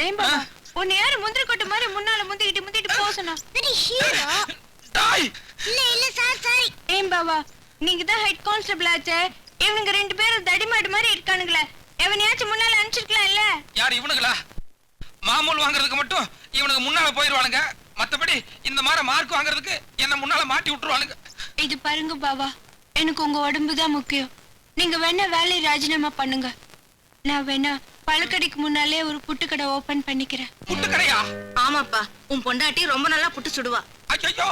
ஏன் பாபா உன்னை யாரு முந்திரி கொட்டை மாதிரி முன்னால முந்திட்டு போக சொன்னா? இல்ல சார் சாரி. ஏன் பாபா நீங்க தான் ஹெட் கான்ஸ்டபிள் ஆச்சே, இவனுங்க 2 பேரும் தடிமாடு மாதிரி இருக்கானுங்களே, எவனையாச்சும் முன்னால அனுப்பிச்சிருக்கலாம் இல்ல? யார் இவனுங்களா? மாமூல் வாங்குறதுக்கு மட்டும் இவனுக்கு முன்னால போயிருவானுங்க, மத்தபடி இந்த மாதிரி மார்க் வாங்குறதுக்கு என்ன முன்னால மாட்டி விட்டுருவானுங்க. இது பாருங்க பாபா, எனக்கு உங்க உடம்புதான் முக்கியம். நீங்க வேணா வேலையை ராஜினாமா பண்ணுங்க. நான் வேணா பழக்கடைக்கு முன்னாலே ஒரு புட்டுக்கடை ஓபன் பண்ணிக்கிறேன். புட்டுக்கடையா? ஆமாப்பா, உன் பொண்டாட்டி ரொம்ப நல்லா புட்டு சுடுவா. ஐயோ,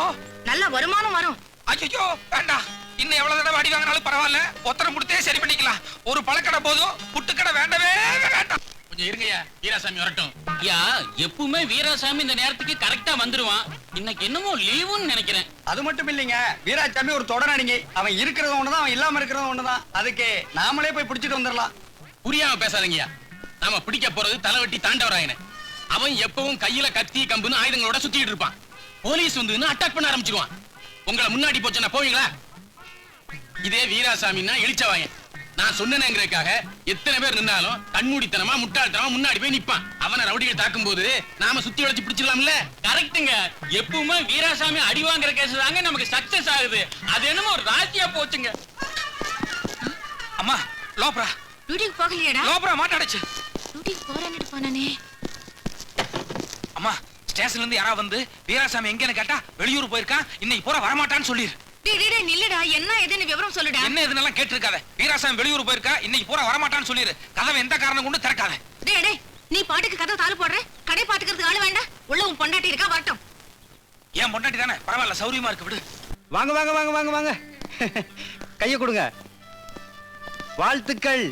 நல்ல வருமானம் வரும். ஐயோ வேண்டாம், இன்னும் எவ்வளவு தடவை அடி வாங்கினாலும் பரவாயில்ல, ஒத்தனை முடித்தே சரி பண்ணிக்கலாம். ஒரு பழக்கடை போதும், புட்டுக்கடை வேண்டவே வேண்டாம். கொஞ்சம் இருங்கய்யா, வீராசாமி வரட்டும். ஐயா, எப்பவுமே வீராசாமி இந்த நேரத்துக்கு கரெக்டா வந்துருவான். இன்னைக்கு என்னமோ லீவுன்னு நினைக்கிறேன். அது மட்டும் இல்லைங்க, வீராசாமி ஒரு தொடரானிங்க. அவன் இருக்கிறது ஒண்ணுதான், அவன் இல்லாம இருக்கிறது ஒண்ணுதான். அதுக்கு நாமளே போய் பிடிச்சிட்டு வந்துடலாம். புரியாம பேசாதீங்கய்யா. நாம பிடிக்க போறது தலைவட்டி தாண்டவராயன. அவன் எப்பவும் கையில கத்தி கம்புன்னு ஆயுதங்களோட சுத்திட்டு இருப்பான். போலீஸ் வந்து அட்டாக் பண்ண ஆரம்பிச்சிருவான். உங்களை முன்னாடி போச்சுன்னா போவீங்களா? இதே வீராசாமின்னா இழிச்சவாயன். நான் சொன்னேங்கிறதுக்காக எத்தனை பேர் நின்னாலும் கண்மூடித்தனமா முட்டாள்தனமா முன்னாடி போய் நிப்பான். அவனை ரவுடிகள் தாக்கும் போது நாம சுத்தி வளைச்சு பிடிச்சிடலாம்ல. கரெக்டுங்க. எப்பவுமே வீராசாமி அடி வாங்குற கேஸ் தாங்க நமக்கு சக்சஸ் ஆகுது. அது என்னமோ ஒரு ராசியா போச்சுங்க. அம்மா லோப்ரா டியூட்டிக்கு போகலையடா? லோப்ரா மாட்டாடுச்சு. டியூட்டிக்கு போறேன்னு போனானே. அம்மா ஸ்டேஷன்ல இருந்து யாரா வந்து வீராசாமி எங்கன்னு கேட்டா வெளியூர் போயிருக்கான், இன்னைக்கு போற வரமாட்டான்னு சொல்லிரு. டேய் நில்லுடா, என்ன ஏதுன்னு விவரம் சொல்லுடா. என்ன எதுனெல்லாம் கேட்டிருக்காத. வீராசாமி வெளியூர் போயிருக்கா, இன்னைக்கு போற வரமாட்டான்னு சொல்லிரு. கதவை எந்த காரணம் கொண்டு திறக்காத. டேய் நீ பாட்டுக்கு கதை தாளு போடுற. கடை பாத்துக்கிறதுக்கு ஆளு வேண்டாம். உள்ள உன் பொண்டாட்டி இருக்கா, வரட்டும். ஏன் பொண்டாட்டி தானே, பரவாயில்ல, சௌரியமா இருக்கு, விடு. வாங்க வாங்க வாங்க வாங்க வாங்க, கைய கொடுங்க. வாழ்த்துக்கள்.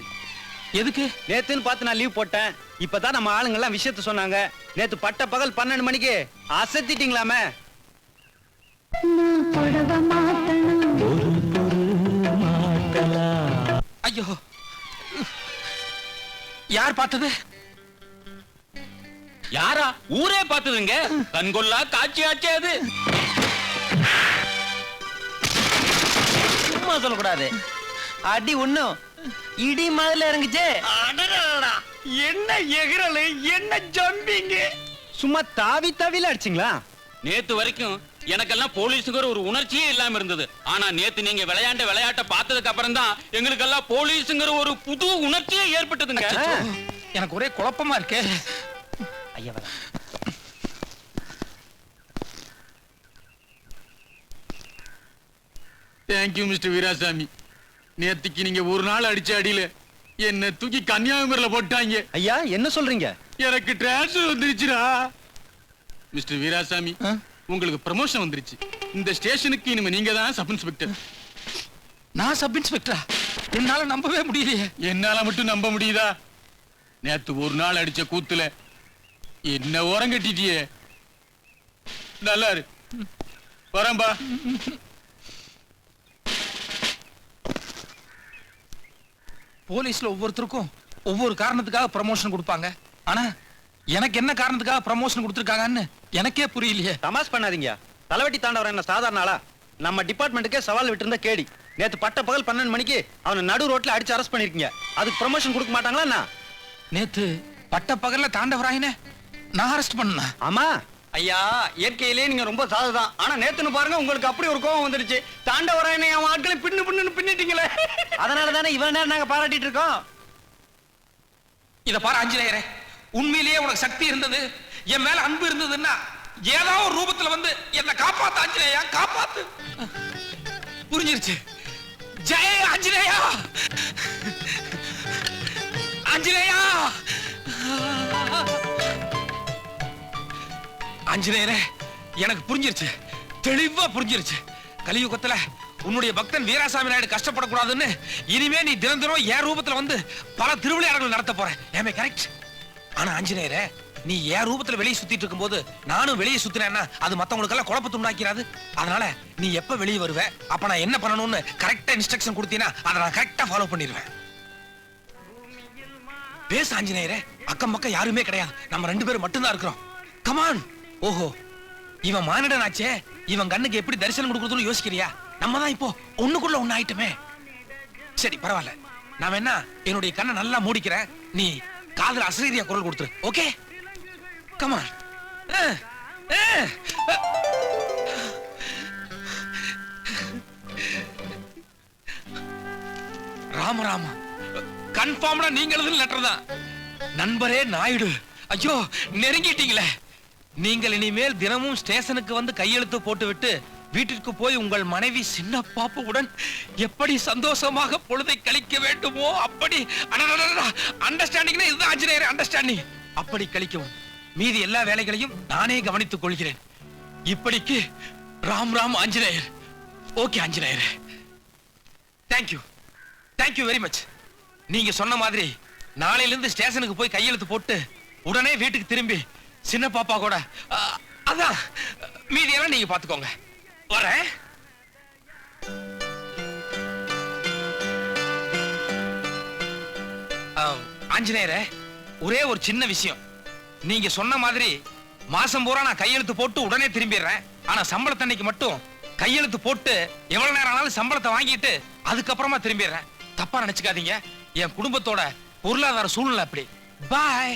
எதுக்கு? நேத்துன்னு பார்த்து நான் லீவ் போட்டேன். இப்பதான் நம்ம ஆளுங்க எல்லாம் விஷயத்த சொன்னாங்க. நேத்து பட்ட பகல் 12 மணிக்கு அசத்திட்டீங்களாமே. ஐயோ, யார் பார்த்தது? யாரா? ஊரே பார்த்ததுங்க. கண்கொள்ளா காட்சி ஆச்சு அது. சும்மா சொல்லக்கூடாது. அடி ஒண்ணும் இடி மாதிரி இறங்குச்சு. என்ன எகிரலு, என்ன ஜம்பிங்க. சும்மா தாவி தாவில அடிச்சிங்களா? நேத்து வரைக்கும் எனக்கெல்லாம் போலீஸுங்கிற ஒரு உணர்ச்சியே இல்லாம இருந்தது. ஆனா நேத்து நீங்க விளையாண்ட விளையாட்ட பார்த்ததுக்கு அப்புறம் தான் எங்களுக்கெல்லாம் போலீஸுங்கிற ஒரு புது உணர்ச்சியே ஏற்பட்டதுங்க. எனக்கு ஒரே குழப்பமா இருக்கு. ஐயா தேங்க்யூ மிஸ்டர் வீராசாமி. நேத்துக்கு நீங்க ஒரு நாள் அடிச்ச அடியில என்ன தூக்கி கன்னியாகுமரியில போட்டாங்க. ஐயா என்ன சொல்றீங்க? எனக்கு டிரான்ஸ்ஃபர் வந்துருச்சுடா. மிஸ்டர் வீராசாமி, உங்களுக்கு ப்ரமோஷன் வந்துருச்சு. இந்த ஸ்டேஷனுக்கு இனிமே நீங்க தான் சப் இன்ஸ்பெக்டர். நான் சப் இன்ஸ்பெக்டரா? என்னால நம்பவே முடியலையே. என்னால மட்டும் நம்ப முடியுதா? நேத்து ஒரு நாள் அடிச்ச கூத்துல என்ன ஓரம் கட்டிட்டியே. நல்லா இரு, வரம்பா. போலீஸ்ல ஒவ்வொருத்தருக்கும் ஒவ்வொரு காரணத்துக்காக ப்ரமோஷன் கொடுப்பாங்க. ஆனா எனக்கு என்ன காரணத்துக்காக ப்ரமோஷன் கொடுத்திருக்காங்கன்னு எனக்கே புரியலையே. தமாஷ் பண்ணாதீங்க. தலைவட்டி தாண்டவரன் என்ன சாதாரண ஆளா? நம்ம டிபார்ட்மெண்ட்டுக்கே சவால் விட்டுருந்த கேடி. நேத்து பட்ட பகல் 12 மணிக்கு அவனை நடு ரோட்ல அடிச்சு அரெஸ்ட் பண்ணிருக்கீங்க. அதுக்கு ப்ரமோஷன் கொடுக்க மாட்டாங்களா என்ன? நேத்து பட்ட பகல்ல தாண்டவராயனே நான் அரெஸ்ட் பண்ணா? ஆமா ஐயா, இயற்கையிலே நீங்க ரொம்ப சாதுதான். ஆனா நேத்துன்னு பாருங்க, உங்களுக்கு அப்படி ஒரு கோபம் வந்துருச்சு. தாண்டவராயனை அவன் ஆட்களை பின்னு பின்னிட்டீங்களே. அதனாலதானே இவ்வளவு நேரம் நாங்க பாராட்டிட்டு இருக்கோம். இத பாரு ஆஞ்சநேயரே, உண்மையிலேயே உனக்கு சக்தி இருந்தது, என் மேல அன்பு இருந்ததுன்னா ஏதோ ஒரு ரூபத்துல வந்து என்ன காப்பாத்து ஆஞ்சநேயா, காப்பாத்து. புரிஞ்சிருச்சு. ஜெய ஆஞ்சநேயா, ஆஞ்சநேயா. ஆஞ்சநேயரே, எனக்கு புரிஞ்சிருச்சு, தெளிவா புரிஞ்சிருச்சு. கலியுகத்துல உன்னுடைய பக்தன் வீராசாமி நாயுடு கஷ்டப்படக்கூடாதுன்னு இனிமே நீ தினம் தினம் என் ரூபத்துல வந்து பல திருவிளையாடல்கள் நடத்த போற. ஏமே கரெக்ட்? ஆனா ஆஞ்சநேயரே, நீ என் ரூபத்துல வெளியே சுத்திட்டு இருக்கும் போது நானும் வெளியே சுத்தினேன்னா அது மத்தவங்களுக்கு எல்லாம் குழப்பத்தை உண்டாக்கிறாது. அதனால நீ எப்ப வெளியே வருவ, அப்ப நான் என்ன பண்ணணும்னு கரெக்டா இன்ஸ்ட்ரக்ஷன் கொடுத்தீனா அதை நான் கரெக்டா ஃபாலோ பண்ணிடுவேன். பேச ஆஞ்சநேயரே, அக்கம் பக்கம் யாருமே கிடையாது, நம்ம 2 பேரும் மட்டும்தான் இருக்கிறோம். கமான். ஓஹோ, இவன் மானிடனாச்சே, இவன் கண்ணுக்கு எப்படி தரிசனம் கொடுக்கறதுன்னு யோசிக்கிறியா? நம்ம தான் இப்போ ஒண்ணுக்குள்ள ஒண்ணு ஆயிட்டுமே. சரி பரவாயில்ல, நான் என்ன என்னுடைய கண்ணை நல்லா மூடிக்கிறேன், நீ காதுல அசரீதியா குரல் கொடுத்துரு. ஓகே? கமான். ராம ராம, கன்ஃபார்ம்டா நீங்க எழுதுன லெட்டர் தான். நண்பரே நாயுடு, ஐயோ நெருங்கிட்டீங்களே. நீங்கள் இனிமேல் தினமும் ஸ்டேஷனுக்கு வந்து கையெழுத்து போட்டுவிட்டு வீட்டிற்கு போய் உங்கள் மனைவி சின்ன பாப்புவுடன் எப்படி சந்தோஷமாக பொழுதை கழிக்க வேண்டுமோ அப்படி அண்டர்ஸ்டாண்டிங் இதுதான் ஆஞ்சநேயர் அண்டர்ஸ்டாண்டிங். அப்படி கழிக்கவும் மீதி எல்லா வேலைகளையும் நானே கவனித்துக் கொள்கிறேன். இப்படிக்கு Ram Ram Anjaneyar. Okay Anjaneyar, thank you thank you very much. நீங்க சொன்ன மாதிரி நாளையிலிருந்து ஸ்டேஷனுக்கு போய் கையெழுத்து போட்டு உடனே வீட்டுக்கு திரும்பி சின்ன பாப்பா கூட அதான் மீதியெல்லாம் நீங்க பாத்துக்கோங்க. வரேன். ஆஞ்சநேயரே, ஒரே ஒரு சின்ன விஷயம். நீங்க சொன்ன மாதிரி மாசம் பூரா நான் கையெழுத்து போட்டு உடனே திரும்பிடுறேன். ஆனா சம்பளத்தன்னைக்கு மட்டும் கையெழுத்து போட்டு எவ்வளவு நேரம் ஆனாலும் சம்பளத்தை வாங்கிட்டு அதுக்கப்புறமா திரும்பிடுறேன். தப்பா நினைச்சுக்காதீங்க, என் குடும்பத்தோட பொருளாதார சூழ்நிலை அப்படி. பாய்.